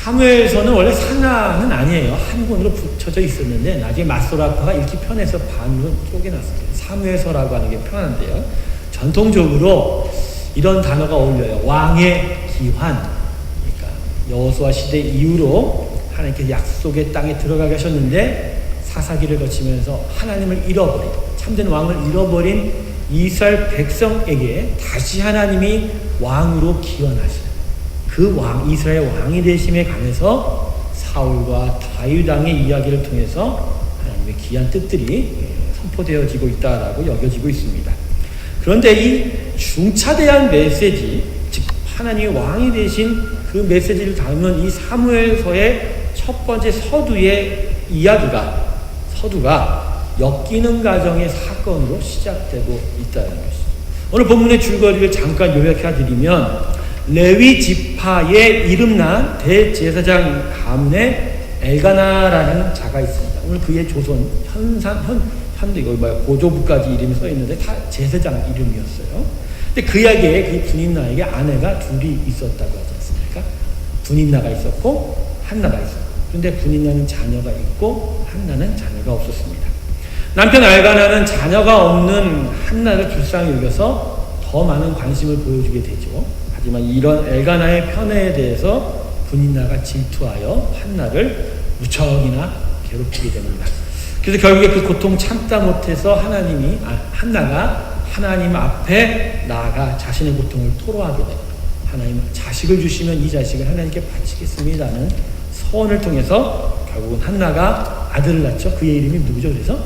사무엘서는 원래 산하는 아니에요. 한 권으로 붙여져 있었는데 나중에 마소라파가 읽기 편해서 반으로 쪼개놨어요. 사무엘서라고 하는 게 편한데요. 전통적으로 이런 단어가 어울려요. 왕의 기환. 그러니까 여호수아 시대 이후로 하나님께서 약속의 땅에 들어가게 하셨는데 사사기를 거치면서 하나님을 잃어버린, 참된 왕을 잃어버린 이스라엘 백성에게 다시 하나님이 왕으로 기원하시는 그 왕, 이스라엘 왕이 되심에 관해서 사울과 다윗 왕의 이야기를 통해서 하나님의 귀한 뜻들이 선포되어지고 있다라고 여겨지고 있습니다. 그런데 이 중차대한 메시지, 즉 하나님의 왕이 되신 그 메시지를 담은 이 사무엘서의 첫 번째 서두의 서두가 엮이는 가정의 사건으로 시작되고 있다는 것이죠. 오늘 본문의 줄거리를 잠깐 요약해 드리면 레위 지파의 이름난 대제사장 가문의 엘가나라는 자가 있습니다. 오늘 그의 조선 고조부까지 이름이 써 있는데 다 제사장 이름이었어요. 근데 그에게 그 분인나에게 아내가 둘이 있었다고 하지 않습니까? 분인나가 있었고 한나가 있었고. 그런데 분인나는 자녀가 있고 한나는 자녀가 없었습니다. 남편 엘가나는 자녀가 없는 한나를 불쌍히 여겨서 더 많은 관심을 보여주게 되죠. 하지만 이런 엘가나의 편애에 대해서 분인나가 질투하여 한나를 무척이나 괴롭히게 됩니다. 그래서 결국에 그 고통 참다 못해서 한나가 하나님 앞에 나아가 자신의 고통을 토로하게 됩니다. 하나님 자식을 주시면 이 자식을 하나님께 바치겠습니다는 서원을 통해서 결국은 한나가 아들을 낳죠. 그의 이름이 누구죠? 그래서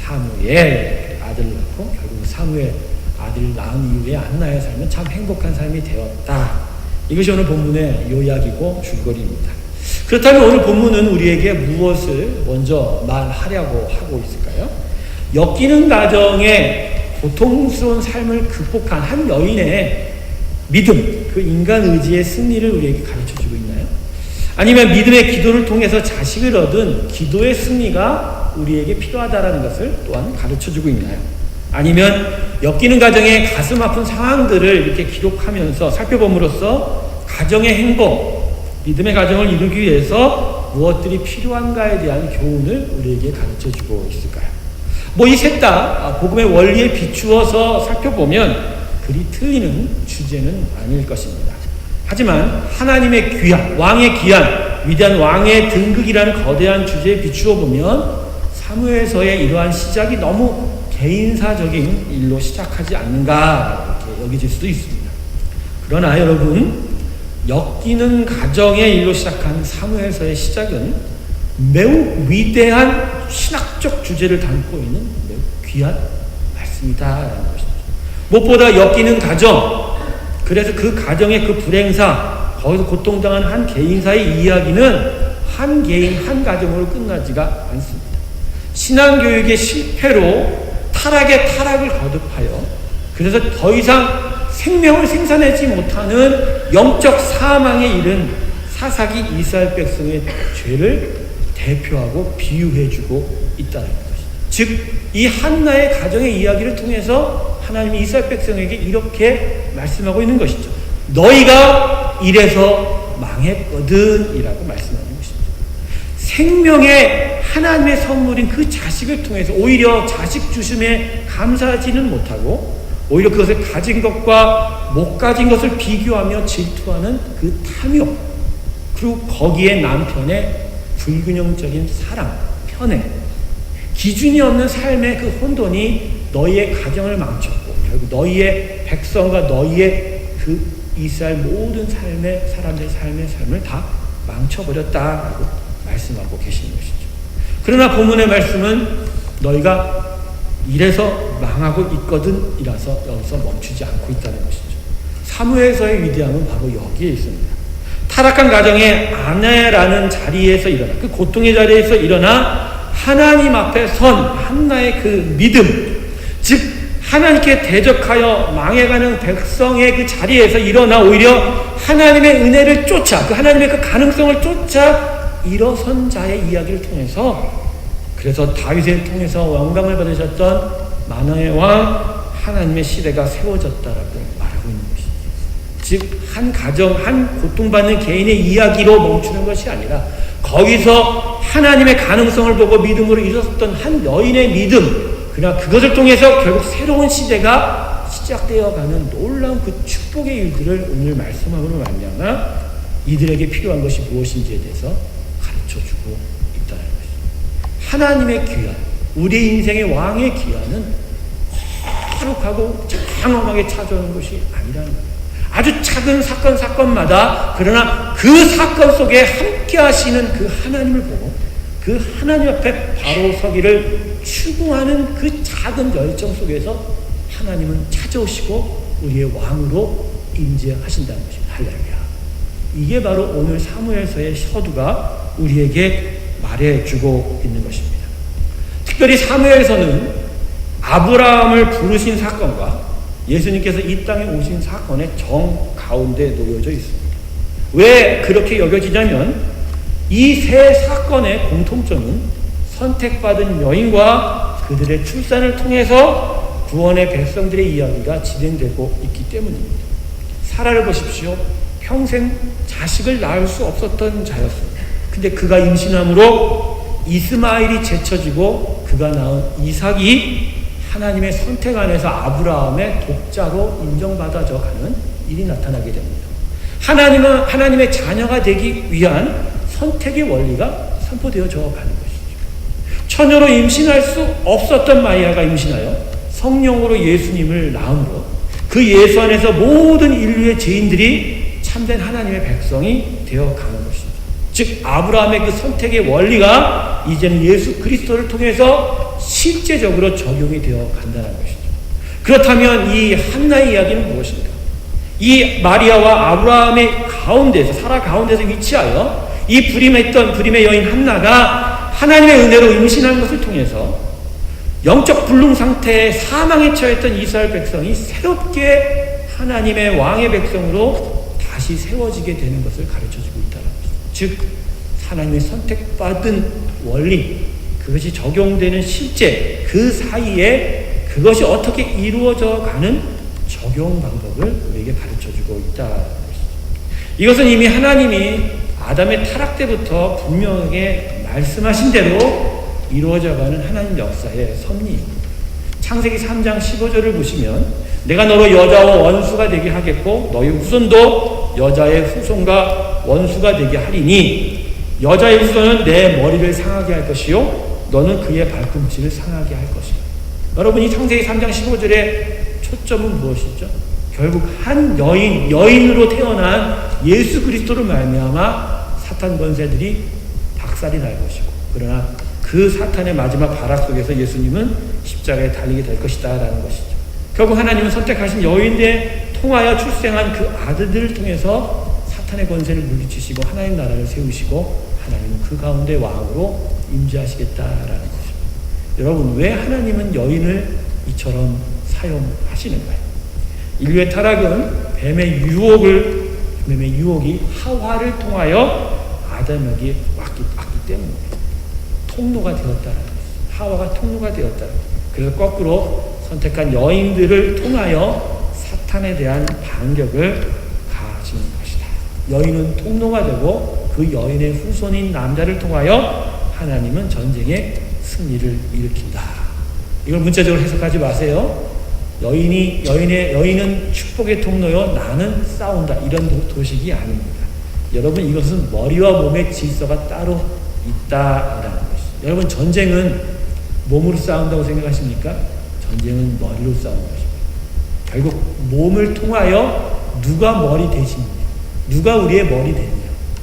사무엘, 아들을 낳고 결국 사무엘 아들을 낳은 이후에 한나의 삶은 참 행복한 삶이 되었다. 이것이 오늘 본문의 요약이고 줄거리입니다. 그렇다면 오늘 본문은 우리에게 무엇을 먼저 말하려고 하고 있을까요? 엮이는 가정의 고통스러운 삶을 극복한 한 여인의 믿음, 그 인간 의지의 승리를 우리에게 가르쳐주고 있나요? 아니면 믿음의 기도를 통해서 자식을 얻은 기도의 승리가 우리에게 필요하다는 것을 또한 가르쳐주고 있나요? 아니면 엮이는 가정의 가슴 아픈 상황들을 이렇게 기록하면서 살펴봄으로써 가정의 행복, 믿음의 가정을 이루기 위해서 무엇들이 필요한가에 대한 교훈을 우리에게 가르쳐주고 있을까요? 이 셋 다 복음의 원리에 비추어서 살펴보면 그리 틀리는 주제는 아닐 것입니다. 하지만 하나님의 귀한, 왕의 귀한, 위대한 왕의 등극이라는 거대한 주제에 비추어 보면 사무엘서의 이러한 시작이 너무 개인사적인 일로 시작하지 않는가 이렇게 여겨질 수도 있습니다. 그러나 여러분, 엮이는 가정의 일로 시작한 사무엘서의 시작은 매우 위대한 신학적 주제를 담고 있는 매우 귀한 말씀이다라는 것이죠. 무엇보다 엮이는 가정, 그래서 그 가정의 그 불행사, 거기서 고통당한 한 개인사의 이야기는 한 개인, 한 가정으로 끝나지가 않습니다. 신앙교육의 실패로 타락의 타락을 거듭하여 그래서 더 이상 생명을 생산하지 못하는 영적 사망에 이른 사사기 이스라엘 백성의 죄를 대표하고 비유해주고 있다는 것이죠. 즉, 이 한나의 가정의 이야기를 통해서 하나님이 이스라엘 백성에게 이렇게 말씀하고 있는 것이죠. 너희가 이래서 망했거든 이라고 말씀하는 것입니다. 생명의 하나님의 선물인 그 자식을 통해서 오히려 자식 주심에 감사하지는 못하고 오히려 그것을 가진 것과 못 가진 것을 비교하며 질투하는 그 탐욕, 그리고 거기에 남편의 불균형적인 사랑, 편애, 기준이 없는 삶의 그 혼돈이 너희의 가정을 망쳤고 결국 너희의 백성과 너희의 그 이스라엘 모든 사람들의 삶을 다 망쳐버렸다라고 말씀하고 계시는 것이죠. 그러나 본문의 말씀은 너희가 이래서 망하고 있거든 이라서 여기서 멈추지 않고 있다는 것이죠. 사무엘서의 위대함은 바로 여기에 있습니다. 타락한 가정의 아내라는 자리에서 일어나, 그 고통의 자리에서 일어나 하나님 앞에 선 한나의 그 믿음, 즉 하나님께 대적하여 망해가는 백성의 그 자리에서 일어나 오히려 하나님의 은혜를 쫓아, 그 하나님의 그 가능성을 쫓아 일어선 자의 이야기를 통해서, 그래서 다윗을 통해서 영광을 받으셨던 만왕의 왕 하나님의 시대가 세워졌다라고 말하고 있는 것이죠. 즉 한 가정, 한 고통받는 개인의 이야기로 멈추는 것이 아니라 거기서 하나님의 가능성을 보고 믿음으로 일어섰던 한 여인의 믿음, 그러나 그것을 통해서 결국 새로운 시대가 시작되어가는 놀라운 그 축복의 일들을 오늘 말씀함으로 말미암아 이들에게 필요한 것이 무엇인지에 대해서 가르쳐주고 있다는 것입니다. 하나님의 귀환, 우리 인생의 왕의 귀환은 거룩하고 장엄하게 찾아오는 것이 아니라는 거예요. 아주 작은 사건마다 그러나 그 사건 속에 함께 하시는 그 하나님을 보고 그 하나님 앞에 바로 서기를 추구하는 그 작은 열정 속에서 하나님은 찾아오시고 우리의 왕으로 임재하신다는 것입니다. 할렐루야. 이게 바로 오늘 사무엘서의 서두가 우리에게 말해주고 있는 것입니다. 특별히 사무엘서는 아브라함을 부르신 사건과 예수님께서 이 땅에 오신 사건의 정 가운데 놓여져 있습니다. 왜 그렇게 여겨지냐면 이 세 사건의 공통점은 선택받은 여인과 그들의 출산을 통해서 구원의 백성들의 이야기가 진행되고 있기 때문입니다. 사라를 보십시오. 평생 자식을 낳을 수 없었던 자였습니다. 근데 그가 임신함으로 이스마엘이 제쳐지고 그가 낳은 이삭이 하나님의 선택 안에서 아브라함의 독자로 인정받아져 가는 일이 나타나게 됩니다. 하나님은 하나님의 자녀가 되기 위한 선택의 원리가 선포되어져 가는 것이죠. 처녀로 임신할 수 없었던 마리아가 임신하여 성령으로 예수님을 낳음으로 그 예수 안에서 모든 인류의 죄인들이 참된 하나님의 백성이 되어가는 것이죠. 즉 아브라함의 그 선택의 원리가 이제는 예수 그리스도를 통해서 실제적으로 적용이 되어 간다는 것이죠. 그렇다면 이 한나의 이야기는 무엇인가? 이 마리아와 아브라함의 가운데서, 사라 가운데서 위치하여 이 불임의 여인 한나가 하나님의 은혜로 임신한 것을 통해서 영적 불능 상태에 사망에 처했던 이스라엘 백성이 새롭게 하나님의 왕의 백성으로 다시 세워지게 되는 것을 가르쳐주고 있다는 것이죠. 즉 하나님의 선택받은 원리, 그것이 적용되는 실제 그 사이에 그것이 어떻게 이루어져 가는 적용 방법을 우리에게 가르쳐주고 있다는 것이죠. 이것은 이미 하나님이 아담의 타락 때부터 분명하게 말씀하신 대로 이루어져가는 하나님 역사의 섭리입니다. 창세기 3장 15절을 보시면 내가 너로 여자와 원수가 되게 하겠고 너희 후손도 여자의 후손과 원수가 되게 하리니 여자의 후손은 내 머리를 상하게 할 것이요 너는 그의 발꿈치를 상하게 할 것이다. 여러분 이 창세기 3장 15절의 초점은 무엇이죠? 결국 한 여인으로 태어난 예수 그리스도를 말미암아 사탄 권세들이 박살이 날 것이고 그러나 그 사탄의 마지막 발악 속에서 예수님은 십자가에 달리게 될 것이다 라는 것이죠. 결국 하나님은 선택하신 여인에 통하여 출생한 그 아들들을 통해서 사탄의 권세를 물리치시고 하나님 나라를 세우시고 하나님은 그 가운데 왕으로 임재하시겠다라는 것입니다. 여러분 왜 하나님은 여인을 이처럼 사용하시는가요? 인류의 타락은 뱀의 유혹이 하와를 통하여 아담에게 왔기 때문입니다. 통로가 되었다는 것입니다. 하와가 통로가 되었다는 것입니다. 그래서 거꾸로 선택한 여인들을 통하여 사탄에 대한 반격을 가하시는 것이다. 여인은 통로가 되고 그 여인의 후손인 남자를 통하여 하나님은 전쟁의 승리를 일으킨다. 이걸 문자적으로 해석하지 마세요. 여인은 축복의 통로요, 나는 싸운다. 이런 도식이 아닙니다. 여러분 이것은 머리와 몸의 질서가 따로 있다라는 것이죠. 여러분 전쟁은 몸으로 싸운다고 생각하십니까? 전쟁은 머리로 싸우는 것입니다. 결국 몸을 통하여 누가 머리 대신이냐, 누가 우리의 머리 되느냐,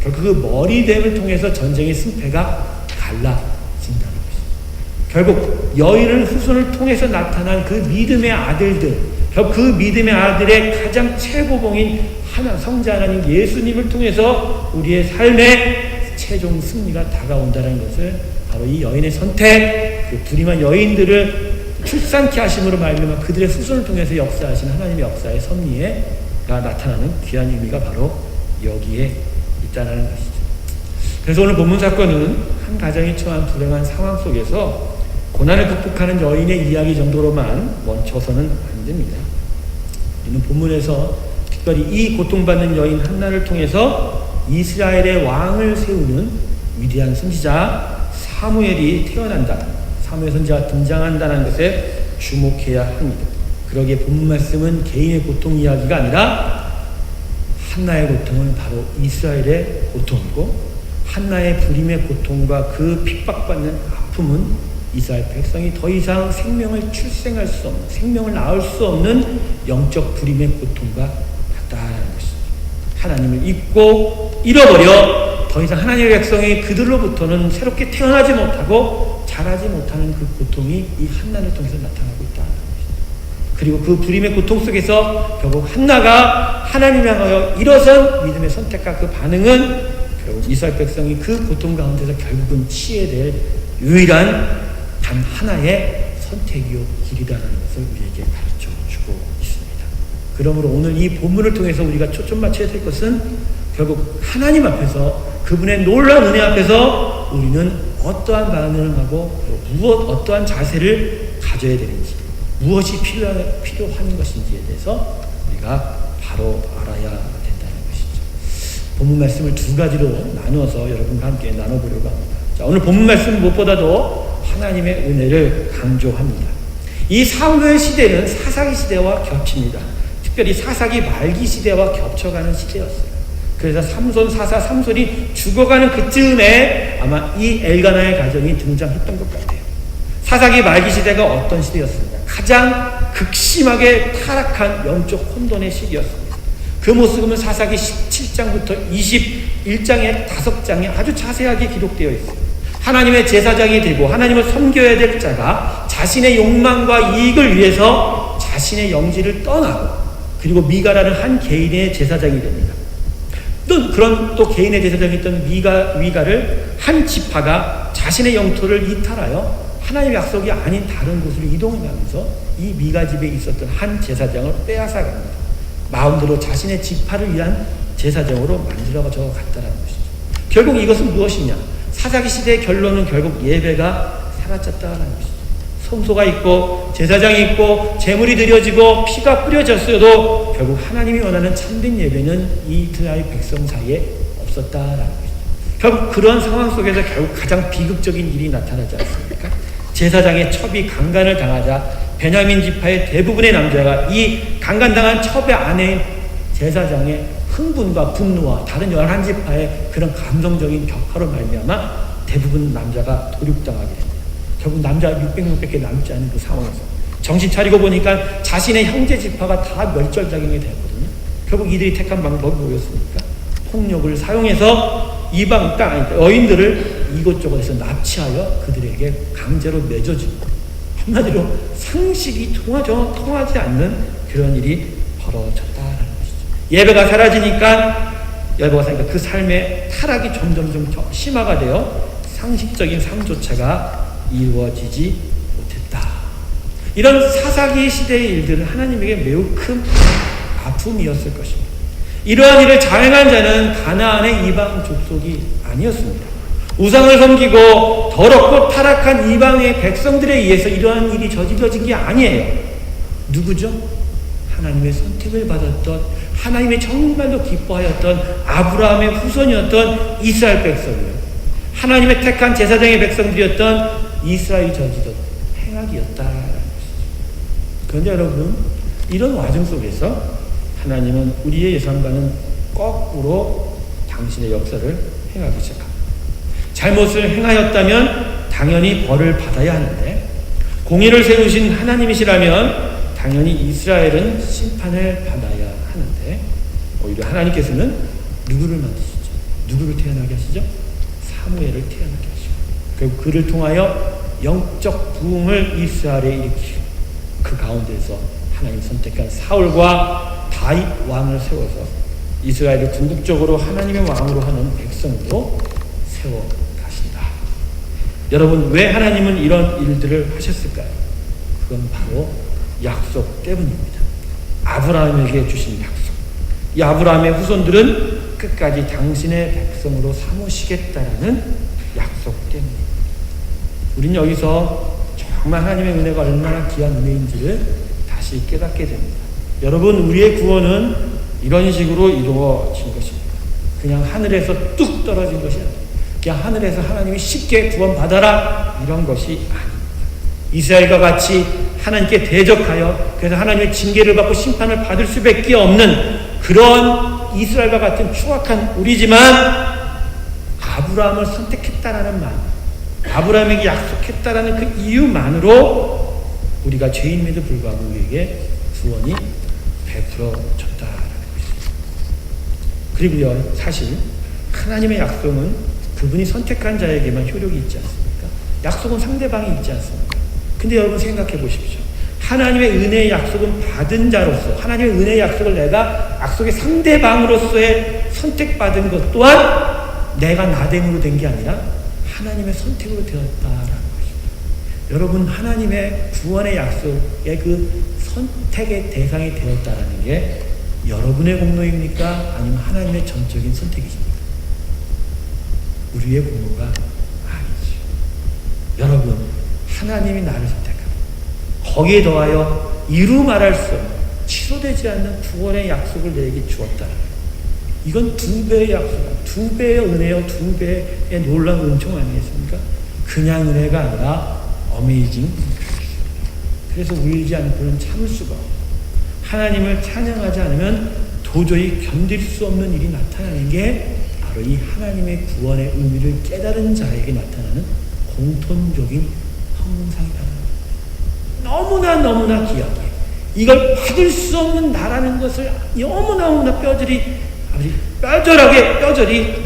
결국 그 머리됨을 통해서 전쟁의 승패가 갈라진다는 것입니다. 결국 여인을 후손을 통해서 나타난 그 믿음의 아들들, 결국 그 믿음의 아들의 가장 최고봉인 성자 하나님 예수님을 통해서 우리의 삶의 최종 승리가 다가온다는 것을 바로 이 여인의 선택, 그 불임한 여인들을 출산케 하심으로 말미암아 그들의 후손을 통해서 역사하신 하나님의 역사의 섭리가 나타나는 귀한 의미가 바로 여기에 있다는 것이죠. 그래서 오늘 본문 사건은 한 가정이 처한 불행한 상황 속에서 고난을 극복하는 여인의 이야기 정도로만 멈춰서는 안 됩니다. 우리는 본문에서 특별히 이 고통받는 여인 한나를 통해서 이스라엘의 왕을 세우는 위대한 선지자 사무엘이 태어난다. 사무엘 선지자가 등장한다는 것에 주목해야 합니다. 그러기에 본문 말씀은 개인의 고통 이야기가 아니라 한나의 고통은 바로 이스라엘의 고통이고, 한나의 불임의 고통과 그 핍박받는 아픔은 이스라엘 백성이 더 이상 생명을 출생할 수 없는, 생명을 낳을 수 없는 영적 불임의 고통과 같다는 것이죠. 하나님을 잊고 잃어버려 더 이상 하나님의 백성이 그들로부터는 새롭게 태어나지 못하고 자라지 못하는 그 고통이 이 한나를 통해서 나타나고 있다는 것이죠. 그리고 그 불임의 고통 속에서 결국 한나가 하나님을 향하여 일어선 믿음의 선택과 그 반응은 결국 이스라엘 백성이 그 고통 가운데서 결국은 치해야 될 유일한 단 하나의 선택이요 길이라는 것을 우리에게 가르쳐주고 있습니다. 그러므로 오늘 이 본문을 통해서 우리가 초점 맞춰야 될 것은 결국 하나님 앞에서, 그분의 놀라운 은혜 앞에서 우리는 어떠한 반응을 하고 어떠한 자세를 가져야 되는지, 무엇이 필요한 것인지에 대해서 우리가 바로 알아야 된다는 것이죠. 본문 말씀을 두 가지로 나누어서 여러분과 함께 나눠보려고 합니다. 자, 오늘 본문 말씀 무엇보다도 하나님의 은혜를 강조합니다. 이 사무엘 시대는 사사기 시대와 겹칩니다. 특별히 사사기 말기 시대와 겹쳐가는 시대였어요. 그래서 삼손이 죽어가는 그쯤에 아마 이 엘가나의 가정이 등장했던 것 같아요. 사사기 말기 시대가 어떤 시대였습니까? 가장 극심하게 타락한 영적 혼돈의 시기였습니다. 그 모습은 사사기 17장부터 21장의 5장에 아주 자세하게 기록되어 있어요. 하나님의 제사장이 되고 하나님을 섬겨야 될 자가 자신의 욕망과 이익을 위해서 자신의 영지를 떠나고, 그리고 미가라는 한 개인의 제사장이 됩니다. 또 개인의 제사장이 있던 미가를 한 지파가 자신의 영토를 이탈하여 하나님의 약속이 아닌 다른 곳으로 이동하면서 이 미가 집에 있었던 한 제사장을 빼앗아갑니다. 마음대로 자신의 지파를 위한 제사장으로 만들어져 갔다는 것이죠. 결국 이것은 무엇이냐? 사사기 시대의 결론은 결국 예배가 사라졌다는 것이죠. 성소가 있고 제사장이 있고 제물이 드려지고 피가 뿌려졌어도 결국 하나님이 원하는 참된 예배는 이 이스라엘 백성 사이에 없었다라는 것이죠. 결국 그런 상황 속에서 결국 가장 비극적인 일이 나타나지 않습니까? 제사장의 첩이 강간을 당하자 베냐민 지파의 대부분의 남자가 이 강간당한 첩의 아내인 제사장의 흥분과 분노와 다른 11지파의 그런 감정적인 격파로 말미암아 대부분 남자가 도륙당하게 됩니다. 결국 남자 600명밖에 남지 않은 그 상황에서 정신 차리고 보니까 자신의 형제 지파가 다 멸절당하게 되거든요. 결국 이들이 택한 방법이 뭐였습니까? 폭력을 사용해서 이방 땅 여인들을 이곳저곳에서 납치하여 그들에게 강제로 맺어주고, 한마디로 상식이 통하지 않는 그런 일이 벌어졌다라는 것이죠. 예배가 사라지니까 그 삶의 타락이 점점 심화가 되어 상식적인 삶조차가 이루어지지 못했다. 이런 사사기 시대의 일들은 하나님에게 매우 큰 아픔이었을 것입니다. 이러한 일을 자행한 자는 가나안의 이방 족속이 아니었습니다. 우상을 섬기고 더럽고 타락한 이방의 백성들에 의해서 이러한 일이 저질러진 게 아니에요. 누구죠? 하나님의 선택을 받았던, 하나님의 정말로 기뻐하였던 아브라함의 후손이었던 이스라엘 백성이에요. 하나님의 택한 제사장의 백성들이었던 이스라엘이 저지른 행악이었다라는 것이죠. 그런데 여러분, 이런 와중 속에서 하나님은 우리의 예상과는 거꾸로 당신의 역사를 행하기 시작합니다. 잘못을 행하였다면 당연히 벌을 받아야 하는데, 공의를 세우신 하나님이시라면 당연히 이스라엘은 심판을 받아야 하는데, 오히려 하나님께서는 누구를 만드시죠? 누구를 태어나게 하시죠? 사무엘을 태어나게 하시고, 결국 그를 통하여 영적 부흥을 이스라엘에 일으키고, 그 가운데서 하나님 선택한 사울과 다윗 왕을 세워서 이스라엘을 궁극적으로 하나님의 왕으로 하는 백성으로 세워 가신다. 여러분, 왜 하나님은 이런 일들을 하셨을까요? 그건 바로 약속 때문입니다. 아브라함에게 주신 약속. 이 아브라함의 후손들은 끝까지 당신의 백성으로 삼으시겠다라는 약속 때문입니다. 우리는 여기서 정말 하나님의 은혜가 얼마나 귀한 은혜인지를 다시 깨닫게 됩니다. 여러분, 우리의 구원은 이런 식으로 이루어진 것입니다. 그냥 하늘에서 뚝 떨어진 것이 아니에요. 그냥 하늘에서 하나님이 쉽게 구원받아라 이런 것이 아닙니다. 이스라엘과 같이 하나님께 대적하여 그래서 하나님의 징계를 받고 심판을 받을 수밖에 없는 그런 이스라엘과 같은 추악한 우리지만 아브라함을 선택했다라는 말, 아브라함에게 약속했다라는 그 이유만으로 우리가 죄인임에도 불구하고 우리에게 구원이 베풀어졌다라는 것입니다. 그리고요, 사실 하나님의 약속은 그분이 선택한 자에게만 효력이 있지 않습니까? 약속은 상대방이 있지 않습니까? 근데 여러분 생각해 보십시오. 하나님의 은혜의 약속은 받은 자로서, 하나님의 은혜의 약속을 내가 약속의 상대방으로서의 선택받은 것 또한 내가 나됨으로 된 게 아니라 하나님의 선택으로 되었다라는 것입니다. 여러분, 하나님의 구원의 약속의 그 선택의 대상이 되었다라는 게 여러분의 공로입니까? 아니면 하나님의 전적인 선택이십니까? 우리의 공로가 아니죠. 여러분, 하나님이 나를 선택하고 거기에 더하여 이루 말할 수 없는 취소되지 않는 구원의 약속을 내게 주었다라는 거예요. 이건 2배의 약속이야. 2배의 은혜요, 2배의 놀라운 은총 아니겠습니까? 그냥 은혜가 아니라 어메이징. 그래서 울지 않고는 참을 수가 없고 하나님을 찬양하지 않으면 도저히 견딜 수 없는 일이 나타나는 게 바로 이 하나님의 구원의 의미를 깨달은 자에게 나타나는 공통적인 형상이다. 너무나 귀하게 이걸 받을 수 없는 나라는 것을 너무나 뼈저리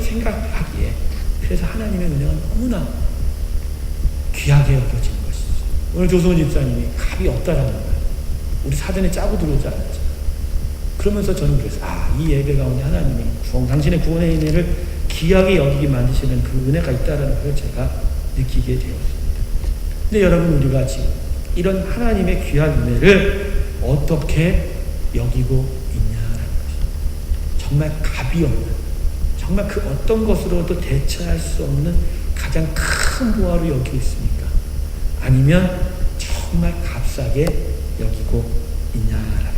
생각하기에 그래서 하나님의 은혜가 너무나 귀하게 여겨진 것이죠. 오늘 조성훈 집사님이 값이 없다라는 거예요. 우리 사전에 짜고 들어오지 않았죠. 그러면서 저는 그랬어요. 이 예배 가운데 하나님이 당신의 구원의 은혜를 귀하게 여기게 만드시는 그 은혜가 있다는 걸 제가 느끼게 되었습니다. 근데 여러분, 우리가 지금 이런 하나님의 귀한 은혜를 어떻게 여기고 있냐라는 것입니다. 정말 값이 없는, 정말 그 어떤 것으로도 대체할 수 없는 가장 큰 보화로 여기고 있습니까? 아니면 정말 값싸게 여기고 있냐라는 것입니다.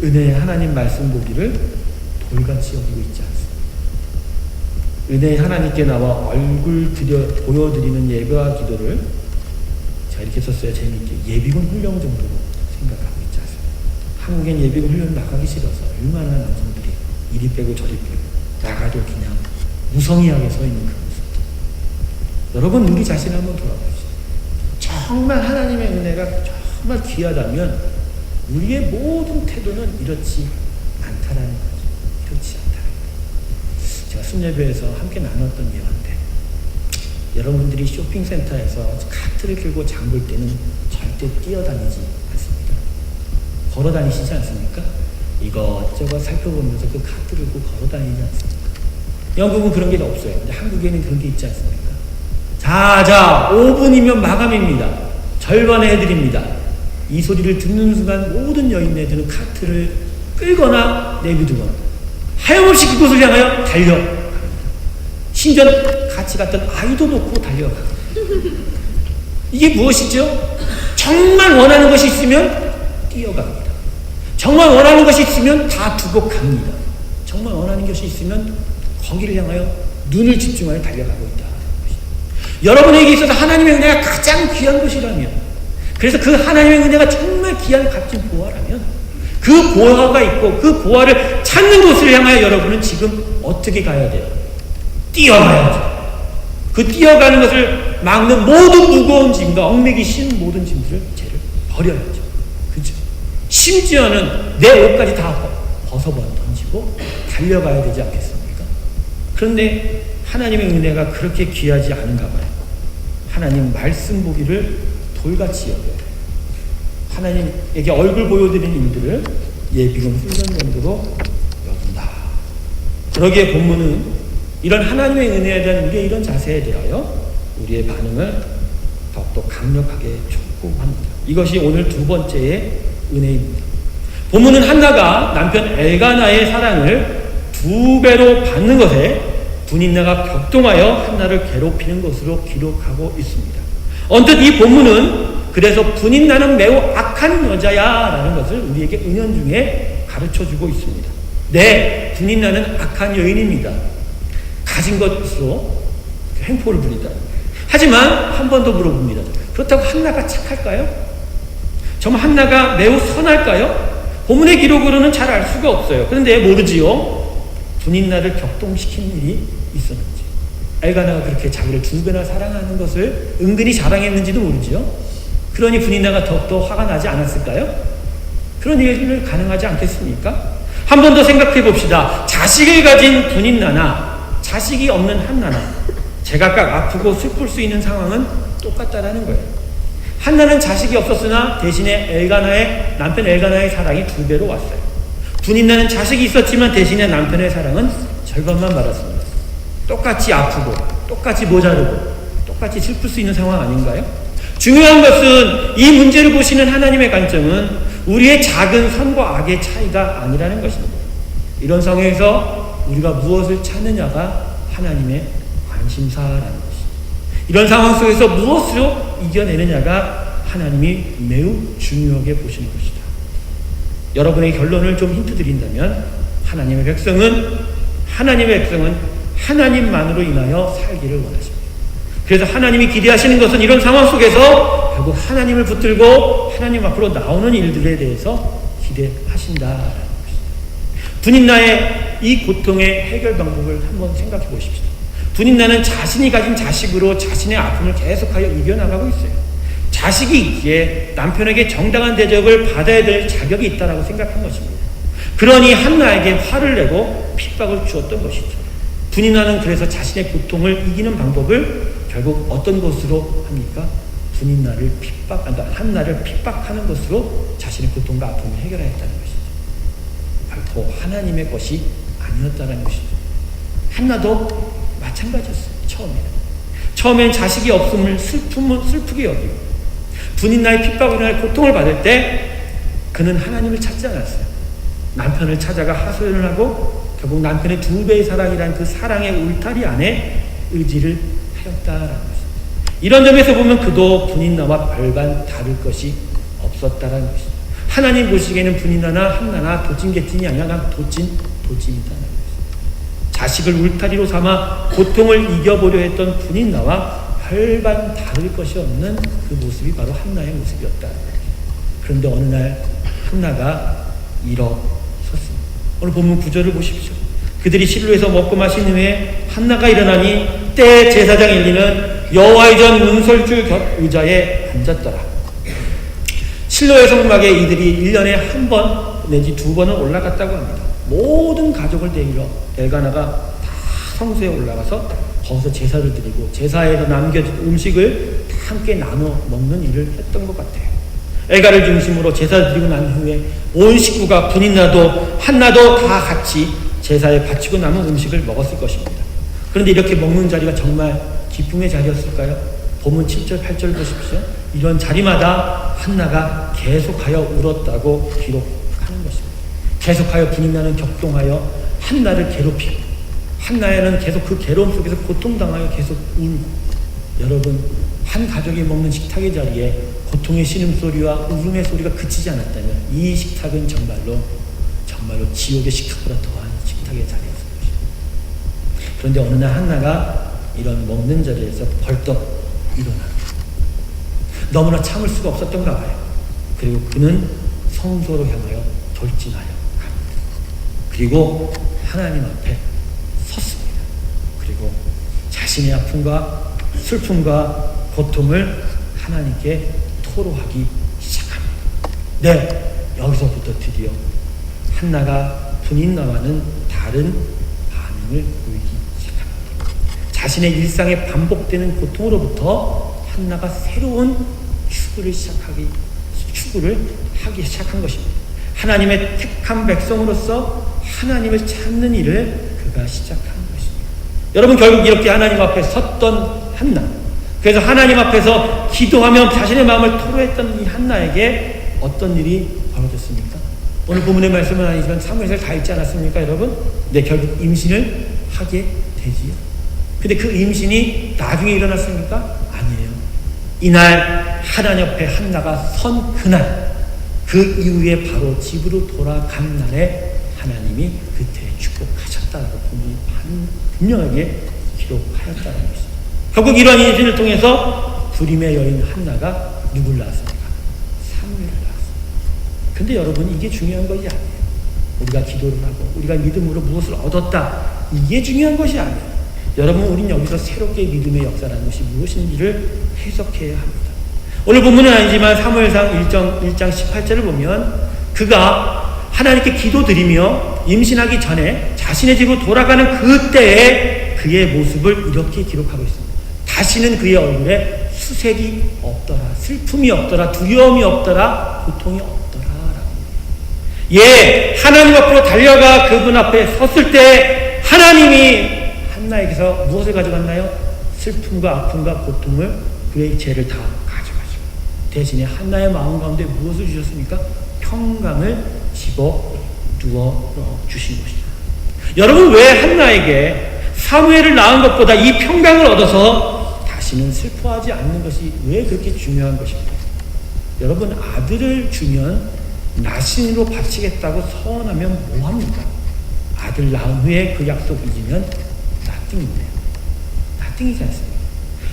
은혜의 하나님 말씀 보기를 돌같이 여기고 있지 않습니다. 은혜의 하나님께 나와 얼굴 보여드리는 예배와 기도를 제가 이렇게 썼어요. 재미있게 예비군 훈련 정도로 생각하고 있지 않습니다. 한국엔 예비군 훈련 나가기 싫어서 얼마나 남성들이 이리 빼고 저리 빼고 나가도 그냥 무성의하게 서 있는 그 모습들. 여러분, 우리 자신을 한번 돌아보시죠. 정말 하나님의 은혜가 정말 귀하다면 우리의 모든 태도는 이렇지 않다라는 거죠. 이렇지 않다라는 거죠. 제가 순례배에서 함께 나눴던 예화인데, 여러분들이 쇼핑센터에서 카트를 끌고 장 볼 때는 절대 뛰어다니지 않습니다. 걸어 다니시지 않습니까? 이것저것 살펴보면서 그 카트를 끌고 걸어 다니지 않습니까? 영국은 그런 게 없어요. 근데 한국에는 그런 게 있지 않습니까? 자, 5분이면 마감입니다. 절반에 해드립니다. 이 소리를 듣는 순간 모든 여인네들은 카트를 끌거나 내비두거나 하염없이 그곳을 향하여 달려갑니다. 심지어 같이 갔던 아이도 놓고 달려갑니다. 이게 무엇이죠? 정말 원하는 것이 있으면 뛰어갑니다. 정말 원하는 것이 있으면 다 두고 갑니다. 정말 원하는 것이 있으면 거기를 향하여 눈을 집중하여 달려가고 있다. 여러분에게 있어서 하나님의 은혜가 가장 귀한 것이라면, 그래서 그 하나님의 은혜가 정말 귀한 값진 보화라면 그 보화가 있고 그 보화를 찾는 곳을 향하여 여러분은 지금 어떻게 가야 돼요? 뛰어가야죠. 그 뛰어가는 것을 막는 모든 무거운 짐과 얽매기 씌운 모든 짐들을 죄를 버려야죠. 그렇죠? 심지어는 내 옷까지 다 던지고 달려가야 되지 않겠습니까? 그런데 하나님의 은혜가 그렇게 귀하지 않은가 봐요. 하나님 말씀 보기를 돌같이 여겨요. 하나님에게 얼굴 보여드리는 일들을 예비군 훈련 정도로 여긴다. 그러기에 본문은 이런 하나님의 은혜에 대한 우리의 이런 자세에 대하여 우리의 반응을 더욱더 강력하게 촉구합니다. 이것이 오늘 두 번째의 은혜입니다. 본문은 한나가 남편 엘가나의 사랑을 2배로 받는 것에 분인나가 격동하여 한나를 괴롭히는 것으로 기록하고 있습니다. 언뜻 이 본문은 그래서 분인나는 매우 악한 여자야 라는 것을 우리에게 은연중에 가르쳐주고 있습니다. 네, 분인나는 악한 여인입니다. 가진 것으로 횡포를 부린다. 하지만 한 번 더 물어봅니다. 그렇다고 한나가 착할까요? 정말 한나가 매우 선할까요? 본문의 기록으로는 잘 알 수가 없어요. 그런데 모르지요. 분인나를 격동시킨 일이 있었는지, 엘가나가 그렇게 자기를 2배나 사랑하는 것을 은근히 자랑했는지도 모르지요. 그러니 분인나가 더욱더 화가 나지 않았을까요? 그런 일은 가능하지 않겠습니까? 한 번 더 생각해 봅시다. 자식을 가진 분인나나 자식이 없는 한나나 제각각 아프고 슬플 수 있는 상황은 똑같다라는 거예요. 한나는 자식이 없었으나 대신에 남편 엘가나의 사랑이 2배로 왔어요. 분인나는 자식이 있었지만 대신에 남편의 사랑은 절반만 받았습니다. 똑같이 아프고 똑같이 모자르고 똑같이 슬플 수 있는 상황 아닌가요? 중요한 것은 이 문제를 보시는 하나님의 관점은 우리의 작은 선과 악의 차이가 아니라는 것입니다. 이런 상황에서 우리가 무엇을 찾느냐가 하나님의 관심사라는 것입니다. 이런 상황 속에서 무엇으로 이겨내느냐가 하나님이 매우 중요하게 보시는 것이다. 여러분의 결론을 좀 힌트 드린다면 하나님의 백성은 하나님만으로 인하여 살기를 원하십니다. 그래서 하나님이 기대하시는 것은 이런 상황 속에서 결국 하나님을 붙들고 하나님 앞으로 나오는 일들에 대해서 기대하신다라는 것입니다. 분인나의 이 고통의 해결 방법을 한번 생각해 보십시오. 분인나는 자신이 가진 자식으로 자신의 아픔을 계속하여 이겨나가고 있어요. 자식이 있기에 남편에게 정당한 대접을 받아야 될 자격이 있다고 생각한 것입니다. 그러니 한나에게 화를 내고 핍박을 주었던 것이죠. 분인나는 그래서 자신의 고통을 이기는 방법을 결국 어떤 것으로 합니까? 한나를 핍박하는 것으로 자신의 고통과 아픔을 해결하였다는 것이죠. 결코 하나님의 것이 아니었다는 것이죠. 한나도 마찬가지였어요. 처음엔 자식이 없음을 슬프게 여기고 분인나의 핍박으로 인해 고통을 받을 때 그는 하나님을 찾지 않았어요. 남편을 찾아가 하소연을 하고 결국 남편의 2배의 사랑이라는 그 사랑의 울타리 안에 의지를 하였다라는 것입니다. 이런 점에서 보면 그도 분인나와 별반 다를 것이 없었다라는 것입니다. 하나님 보시기에는 분인나나 한나나 도찐개찐이 아니라 난 도찐이다라는 것입니다. 자식을 울타리로 삼아 고통을 이겨보려 했던 분인나와 별반 다를 것이 없는 그 모습이 바로 한나의 모습이었다. 그런데 어느 날 한나가 일어섰습니다. 오늘 본문 9절을 보십시오. 그들이 실로에서 먹고 마신 후에 한나가 일어나니 때 제사장 엘리는 여호와의 전 문설주 곁 의자에 앉았더라. 실로의 성막에 이들이 1년에 한 번 내지 2번은 올라갔다고 합니다. 모든 가족을 데리러 엘가나가 다 성소에 올라가서 거기서 제사를 드리고 제사에서 남겨진 음식을 다 함께 나눠 먹는 일을 했던 것 같아요. 엘가를 중심으로 제사를 드리고 난 후에 온 식구가 분인나도 한나도 다 같이 제사에 바치고 남은 음식을 먹었을 것입니다. 그런데 이렇게 먹는 자리가 정말 기쁨의 자리였을까요? 본문 7절 8절 보십시오. 이런 자리마다 한나가 계속하여 울었다고 기록하는 것입니다. 계속하여 분인나는 격동하여 한나를 괴롭히고 한나는 계속 그 괴로움 속에서 고통당하여 계속 울고, 여러분 한 가족이 먹는 식탁의 자리에 고통의 신음소리와 울음의 소리가 그치지 않았다면 이 식탁은 정말로 지옥의 식탁보다 더한 식탁의 자리였을 것입니다. 그런데 어느 날 한나가 이런 먹는 자리에서 벌떡 일어납니다. 너무나 참을 수가 없었던가 봐요. 그리고 그는 성소로 향하여 돌진하여 갑니다. 그리고 하나님 앞에 섰습니다. 그리고 자신의 아픔과 슬픔과 고통을 하나님께 토로하기 시작합니다. 네, 여기서부터 드디어 한나가 분인나와는 다른 반응을 보이기 시작합니다. 자신의 일상에 반복되는 고통으로부터 한나가 새로운 추구를 하기 시작한 것입니다. 하나님의 택한 백성으로서 하나님을 찾는 일을 그가 시작한 것입니다. 여러분, 결국 이렇게 하나님 앞에 섰던 한나, 그래서 하나님 앞에서 기도하며 자신의 마음을 토로했던 이 한나에게 어떤 일이 벌어졌습니까? 오늘 본문의 말씀은 아니지만 사무엘서를 다 읽지 않았습니까, 여러분? 네, 결국 임신을 하게 되지요. 근데 그 임신이 나중에 일어났습니까? 아니에요. 이날 하나님 앞에 한나가 선 그날 그 이후에 바로 집으로 돌아간 날에 하나님이 그때 축복하셨다라고 분명하게 기록하였다는 것입니다. 결국 이러한 인생을 통해서 불임의 여인 한나가 누굴 낳았습니까? 사무엘을 낳았습니다. 근데 여러분, 이게 중요한 것이 아니에요. 우리가 기도를 하고 우리가 믿음으로 무엇을 얻었다, 이게 중요한 것이 아니에요. 여러분, 우린 여기서 새롭게 믿음의 역사라는 것이 무엇인지를 해석해야 합니다. 오늘 본문은 아니지만 사무엘상 1장 18절을 보면 그가 하나님께 기도드리며 임신하기 전에 자신의 집으로 돌아가는 그때에 그의 모습을 이렇게 기록하고 있습니다. 다시는 그의 얼굴에 수색이 없더라, 슬픔이 없더라, 두려움이 없더라, 고통이 없더라 라고. 하나님 앞으로 달려가 그분 앞에 섰을 때 하나님이 한나에게서 무엇을 가져갔나요? 슬픔과 아픔과 고통을, 그의 죄를 다 가져가시고 대신에 한나의 마음 가운데 무엇을 주셨습니까? 평강을 집어넣어 주신 것이죠. 여러분, 왜 한나에게 사무엘을 낳은 것보다 이 평강을 얻어서 다시는 슬퍼하지 않는 것이 왜 그렇게 중요한 것입니까? 여러분, 아들을 주면 나신으로 바치겠다고 서원하면 뭐합니까? 아들 낳은 후에 그 약속 잊으면 나띵인데요. 나띵이지 않습니까?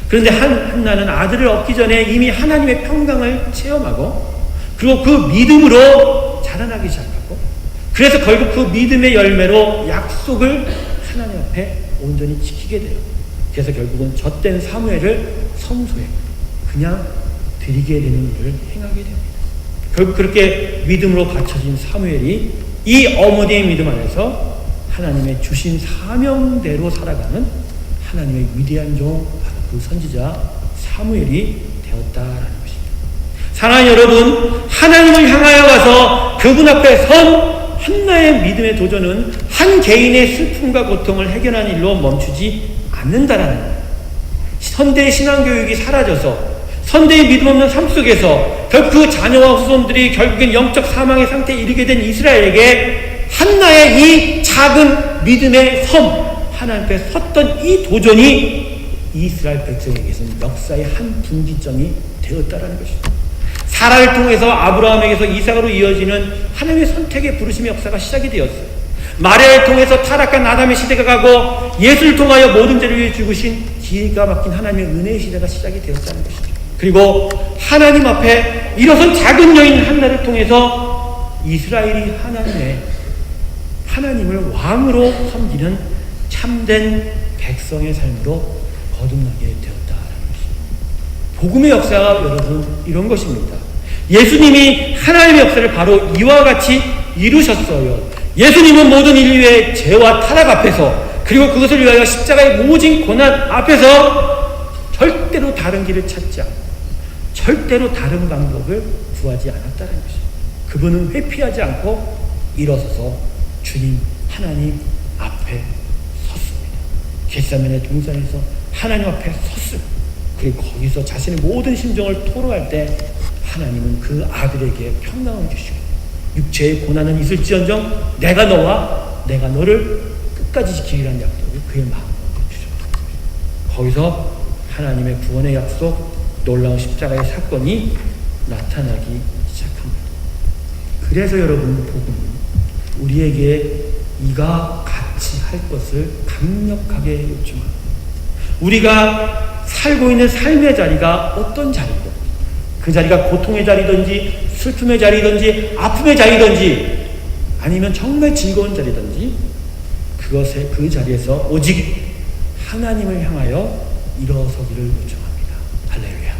그런데 한나는 아들을 얻기 전에 이미 하나님의 평강을 체험하고 그리고 그 믿음으로 자라나기 시작하고, 그래서 결국 그 믿음의 열매로 약속을 하나님 앞에 온전히 지키게 돼요. 그래서 결국은 젖된 사무엘을 성소에 그냥 드리게 되는 일을 행하게 됩니다. 결국 그렇게 믿음으로 바쳐진 사무엘이 이 어머니의 믿음 안에서 하나님의 주신 사명대로 살아가는 하나님의 위대한 종, 그 선지자 사무엘이 되었다라는 것입니다. 사랑하는 여러분, 하나님을 향하여 가서 그분 앞에 선 한나의 믿음의 도전은 한 개인의 슬픔과 고통을 해결하는 일로 멈추지 않는다라는 거예요. 선대의 신앙교육이 사라져서 선대의 믿음 없는 삶 속에서 결국 그 자녀와 후손들이 결국엔 영적 사망의 상태에 이르게 된 이스라엘에게 한나의 이 작은 믿음의 섬, 하나님 앞에 섰던 이 도전이 이스라엘 백성에게서는 역사의 한 분기점이 되었다라는 것입니다. 사라를 통해서 아브라함에게서 이삭으로 이어지는 하나님의 선택의 부르심의 역사가 시작이 되었어요. 마리아를 통해서 타락한 아담의 시대가 가고 예수를 통하여 모든 죄를 위해 죽으신 기가 막힌 하나님의 은혜의 시대가 시작이 되었다는 것이죠. 그리고 하나님 앞에 일어선 작은 여인 한나를 통해서 이스라엘이 하나님을 왕으로 섬기는 참된 백성의 삶으로 거듭나게 되었다는 것입니다. 복음의 역사가 여러분 이런 것입니다. 예수님이 하나님의 역사를 바로 이와 같이 이루셨어요. 예수님은 모든 인류의 죄와 타락 앞에서, 그리고 그것을 위하여 십자가의 모진 고난 앞에서 절대로 다른 길을 찾지 않고 절대로 다른 방법을 구하지 않았다는 것입니다. 그분은 회피하지 않고 일어서서 주님 하나님 앞에 섰습니다. 겟세마네 동산에서 하나님 앞에 섰습니다. 그리고 거기서 자신의 모든 심정을 토로할 때 하나님은 그 아들에게 평강을 주시고, 육체의 고난은 있을지언정 내가 너를 끝까지 지키리라는 약속을 그의 마음에 주셨다. 거기서 하나님의 구원의 약속, 놀라운 십자가의 사건이 나타나기 시작합니다. 그래서 여러분, 복음은 우리에게 이가 같이 할 것을 강력하게 요청합니다. 우리가 살고 있는 삶의 자리가 어떤 자리고, 그 자리가 고통의 자리든지 슬픔의 자리든지 아픔의 자리든지 아니면 정말 즐거운 자리든지 그 자리에서 오직 하나님을 향하여 일어서기를 요청합니다. 할렐루야.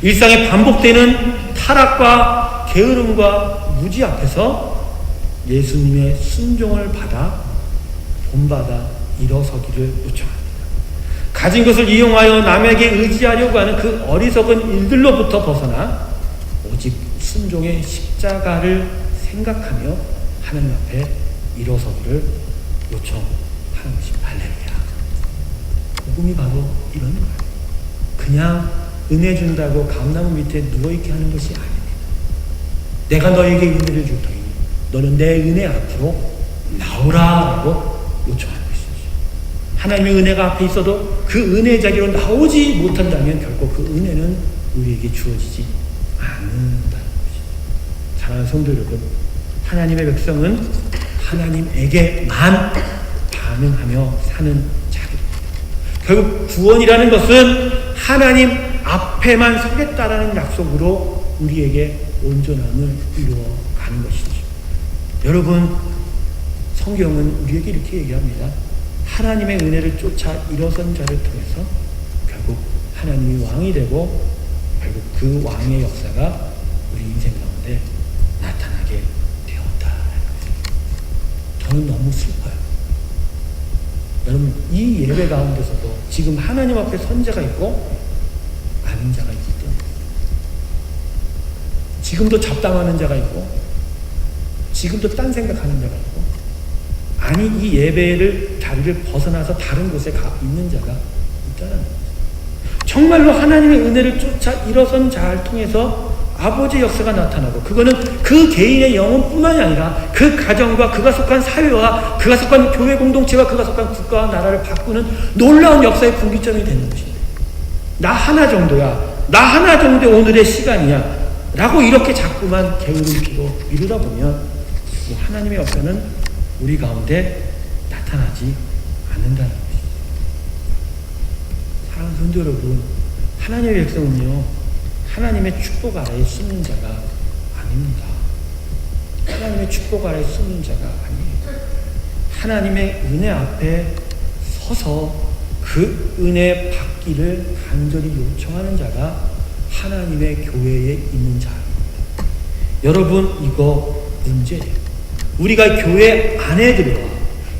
일상에 반복되는 타락과 게으름과 무지 앞에서 예수님의 순종을 받아 본받아 일어서기를 요청합니다. 가진 것을 이용하여 남에게 의지하려고 하는 그 어리석은 일들로부터 벗어나 오직 순종의 십자가를 생각하며 하나님 앞에 일어서기를 요청하는 것입니다. 할렐루야. 복음이 바로 이런 거예요. 그냥 은혜 준다고 감나무 밑에 누워있게 하는 것이 아닙니다. 내가 너에게 은혜를 줄 터이니 너는 내 은혜 앞으로 나오라고 요청하는 것이죠. 하나님의 은혜가 앞에 있어도 그 은혜의 자리로 나오지 못한다면 결국 그 은혜는 우리에게 주어지지 않는다는 것입니다. 사랑하는 성도 여러분, 하나님의 백성은 하나님에게만 반응하며 사는 자들입니다. 결국 구원이라는 것은 하나님 앞에만 서겠다라는 약속으로 우리에게 온전함을 이루어가는 것이죠. 여러분, 성경은 우리에게 이렇게 얘기합니다. 하나님의 은혜를 쫓아 일어선 자를 통해서 결국 하나님이 왕이 되고 결국 그 왕의 역사가 우리 인생 가운데 나타나게 되었다. 저는 너무 슬퍼요. 여러분, 이 예배 가운데서도 지금 하나님 앞에 선자가 있고 아닌 자가 있기 때문에, 지금도 잡담하는 자가 있고 지금도 딴 생각하는 자가 있고, 아니 이 예배를 자리를 벗어나서 다른 곳에 가 있는 자가 있다는 거죠. 정말로 하나님의 은혜를 쫓아 일어선 자를 통해서 아버지의 역사가 나타나고, 그거는 그 개인의 영혼뿐만이 아니라 그 가정과 그가 속한 사회와 그가 속한 교회 공동체와 그가 속한 국가와 나라를 바꾸는 놀라운 역사의 분기점이 되는 것입니다. 나 하나 정도야, 나 하나 정도의 오늘의 시간이야 라고 이렇게 자꾸만 게으름 피고 미루다 보면 하나님의 역사는 우리 가운데 나타나지 않는다는 것입니다. 사랑하는 성도 여러분, 하나님의 백성은요, 하나님의 축복 아래에 숨는 자가 아닙니다. 하나님의 축복 아래에 숨는 자가 아니에요. 하나님의 은혜 앞에 서서 그 은혜 받기를 간절히 요청하는 자가 하나님의 교회에 있는 자입니다. 여러분, 이거 문제예요. 우리가 교회 안에 들어와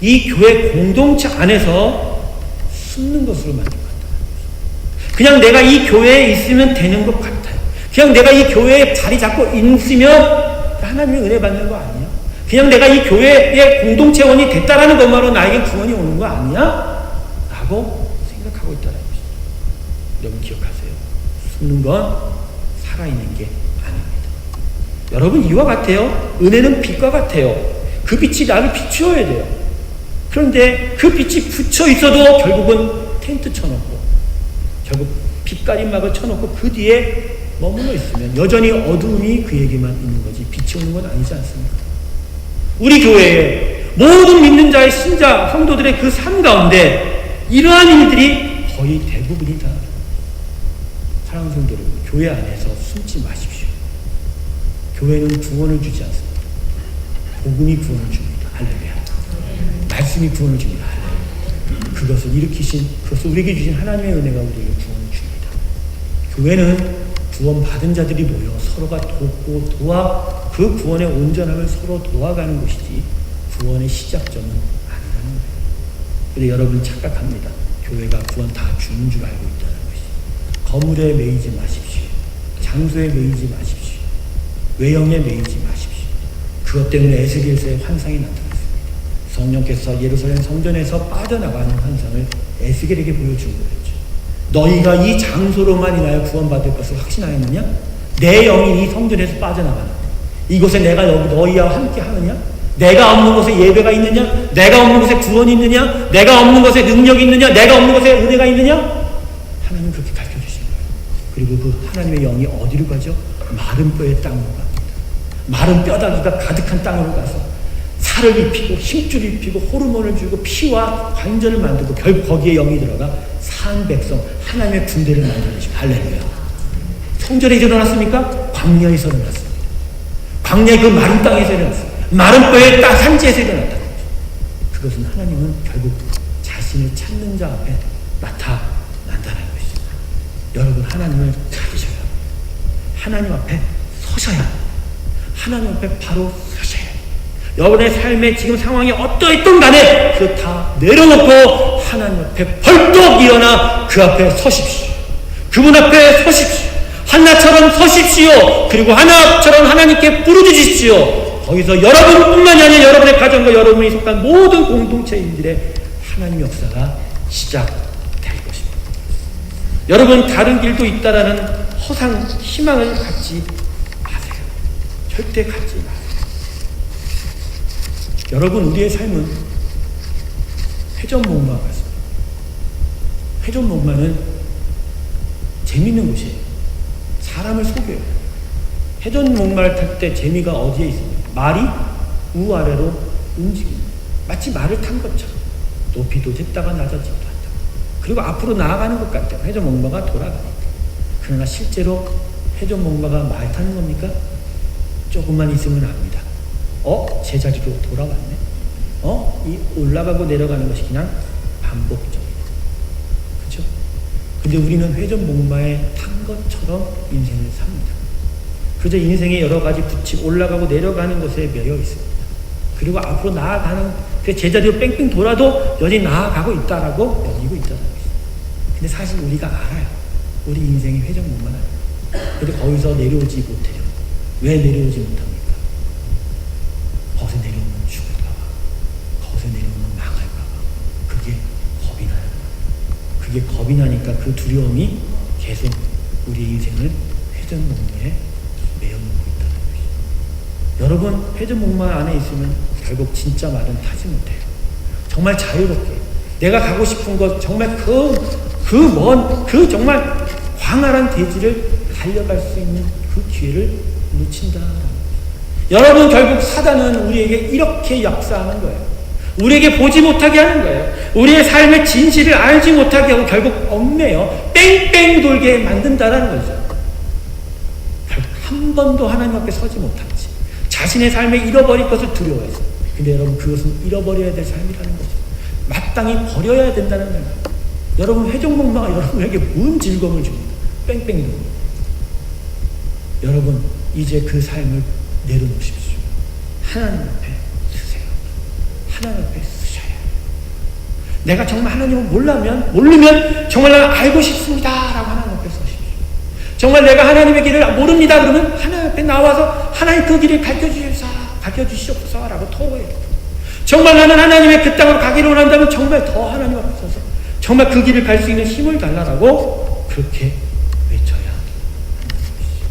이 교회 공동체 안에서 숨는 것으로 만족한다. 그냥 내가 이 교회에 있으면 되는 것 같아요. 그냥 내가 이 교회에 자리 잡고 있으면 하나님의 은혜 받는 거 아니야? 그냥 내가 이 교회의 공동체원이 됐다라는 것만으로 나에게 구원이 오는 거 아니야? 라고 생각하고 있다는 것이죠. 여러분 기억하세요. 숨는 건 살아있는 게 아닙니다. 여러분, 이와 같아요. 은혜는 빛과 같아요. 그 빛이 나를 비추어야 돼요. 그런데 그 빛이 붙여 있어도 결국은 텐트 쳐놓고, 결국 빛가림막을 쳐놓고 그 뒤에 머물러 있으면 여전히 어두움이 그에게만 있는 거지 빛이 오는 건 아니지 않습니까? 우리 교회에 모든 믿는 자의 신자 성도들의 그 삶 가운데 이러한 일들이 거의 대부분이다. 사랑하는 성도 여러분, 교회 안에서 숨지 마십시오. 교회는 구원을 주지 않습니다. 복음이 구원을 줍니다. 할렐루야. 말씀이 구원을 줍니다. 할렐루야. 그것을 일으키신, 그것을 우리에게 주신 하나님의 은혜가 우리에게 구원을 줍니다. 교회는 구원받은 자들이 모여 서로가 돕고 도와 그 구원의 온전함을 서로 도와가는 것이지 구원의 시작점은 아니라는 거예요. 그런데 여러분 착각합니다. 교회가 구원 다 주는 줄 알고 있다는 것이. 건물에 매이지 마십시오. 장소에 매이지 마십시오. 외형에 매이지 마십시오. 그것 때문에 에스겔서의 환상이 나타났습니다. 성령께서 예루살렘 성전에서 빠져나가는 환상을 에스겔에게 보여준 거예요. 너희가 이 장소로만 인하여 구원받을 것을 확신하였느냐? 내 영이 이 성전에서 빠져나가는 이곳에 내가 여기 너희와 함께 하느냐? 내가 없는 곳에 예배가 있느냐? 내가 없는 곳에 구원이 있느냐? 내가 없는 곳에 능력이 있느냐? 내가 없는 곳에 은혜가 있느냐? 하나님은 그렇게 가르쳐주신 거예요. 그리고 그 하나님의 영이 어디로 가죠? 마른 뼈의 땅으로 갑니다. 마른 뼈다귀가 가득한 땅으로 가서 살을 입히고 힘줄을 입히고 호르몬을 주고 피와 관절을 만들고 결국 거기에 영이 들어가 산 백성 하나님의 군대를 만들어내십니다. 할렐루야. 성전에 일어났습니까? 광야에서 일어났습니다. 광야의 그 마른 땅에서 일어났습니다. 마른 뼈의 땅 산지에서 일어났다는 거죠. 그것은 하나님은 결국 자신을 찾는 자 앞에 나타난다는 것이죠. 여러분, 하나님을 찾으셔야 합니다. 하나님 앞에 서셔야 합니다. 하나님 앞에 바로 서셔야 합니다. 여러분의 삶의 지금 상황이 어떠했든 간에 그거 다 내려놓고 하나님 앞에 벌떡 일어나 그 앞에 서십시오. 그분 앞에 서십시오. 한나처럼 서십시오. 그리고 하나처럼 하나님께 부르짖으십시오. 거기서 여러분뿐만이 아니라 여러분의 가정과 여러분이 속한 모든 공동체인들의 하나님 역사가 시작될 것입니다. 여러분, 다른 길도 있다라는 허상 희망을 갖지 마세요. 절대 갖지 마세요. 여러분, 우리의 삶은 회전목마와 같습니다. 회전목마는 재밌는 곳이에요. 사람을 속여요. 회전 목마를 탈 때 재미가 어디에 있습니까? 말이 우아래로 움직이는, 마치 말을 탄 것처럼 높이도 됐다가 낮아지기도 한다. 그리고 앞으로 나아가는 것 같아요. 회전 목마가 돌아가니까. 그러나 실제로 회전 목마가 말 타는 겁니까? 조금만 있으면 압니다. 제자리로 돌아왔네. 이 올라가고 내려가는 것이 그냥 반복적이다. 그렇죠? 근데 우리는 회전 목마에 탄 것처럼 인생을 삽니다. 그저 인생의 여러 가지 규칙, 올라가고 내려가는 것에 매여 있습니다. 그리고 앞으로 나아가는 그 제자리로 뺑뺑 돌아도 여전히 나아가고 있다라고 여기고 있다라고 있습니다. 근데 사실 우리가 알아요. 우리 인생의 회전 목마는. 근데 거기서 내려오지 못해요. 왜 내려오지 못합니까? 거기서 내려오면 죽을까봐, 거기서 내려오면 망할까봐. 그게 겁이 나요. 그게 겁이 나니까 그 두려움이 계속 우리 인생을 회전 목마에 매어놓고 있다는 것이죠. 여러분, 회전 목마 안에 있으면 결국 진짜 말은 타지 못해요. 정말 자유롭게 내가 가고 싶은 것, 정말 정말 광활한 대지를 달려갈 수 있는 그 기회를 놓친다는 거예요. 여러분, 결국 사단은 우리에게 이렇게 역사하는 거예요. 우리에게 보지 못하게 하는 거예요. 우리의 삶의 진실을 알지 못하게 하고 결국 얽매여 뺑뺑 돌게 만든다는 거죠. 결국 한 번도 하나님 앞에 서지 못하지. 자신의 삶에 잃어버릴 것을 두려워해서. 근데 여러분, 그것은 잃어버려야 될 삶이라는 거죠. 마땅히 버려야 된다는 거예요. 여러분, 회전 목마가 여러분에게 뭔 즐거움을 줍니까? 뺑뺑 돌고. 여러분, 이제 그 삶을 내려놓으십시오. 하나님 앞에 서세요. 하나님 앞에 서셔야 해요. 내가 정말 하나님을 모르면 정말 나는 알고 싶습니다 라고 하나님 앞에 서십시오. 정말 내가 하나님의 길을 모릅니다 그러면 하나님 앞에 나와서 하나님 그 길을 가르쳐주시옵소서 라고 토해요. 정말 나는 하나님의 그 땅으로 가기를 원한다면 정말 더 하나님 앞에 서서 정말 그 길을 갈 수 있는 힘을 달라라고 그렇게 외쳐야 하는 것이죠.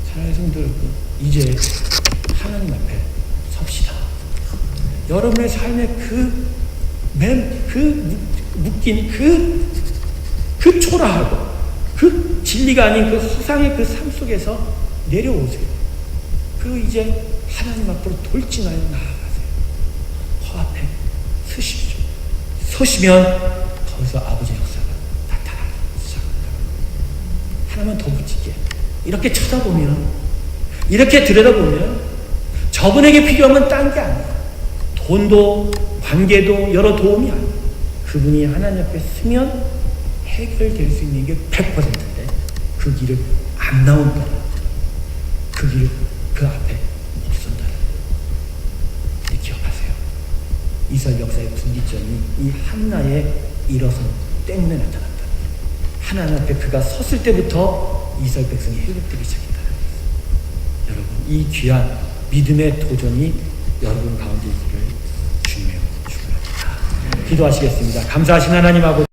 사랑하는 성도들, 이제 하나님 앞에 섭시다. 여러분의 삶의 묶인 그 초라하고 그 진리가 아닌 그 허상의 그 삶 속에서 내려오세요. 그리고 이제 하나님 앞으로 돌진하여 나아가세요. 앞에 서십시오. 서시면 거기서 아버지의 역사가 나타나기 시작합니다. 하나만 더 붙이게. 이렇게 쳐다보면, 이렇게 들여다보면 저분에게 필요한 건 딴 게 아니에요. 돈도 관계도 여러 도움이 아니에요. 그분이 하나님 앞에 서면 해결될 수 있는 게 100%인데 그 길을 안 나온다. 그 길을 그 앞에 못 선다. 기억하세요. 이스라엘 역사의 분기점이 이 한나의 일어선 때문에 나타났다. 하나님 앞에 그가 섰을 때부터 이스라엘 백성이 회복되기 시작했다. 여러분, 이 귀한 믿음의 도전이 여러분 가운데 있기를 주님의 기도하시겠습니다. 감사하신 하나님 아버지,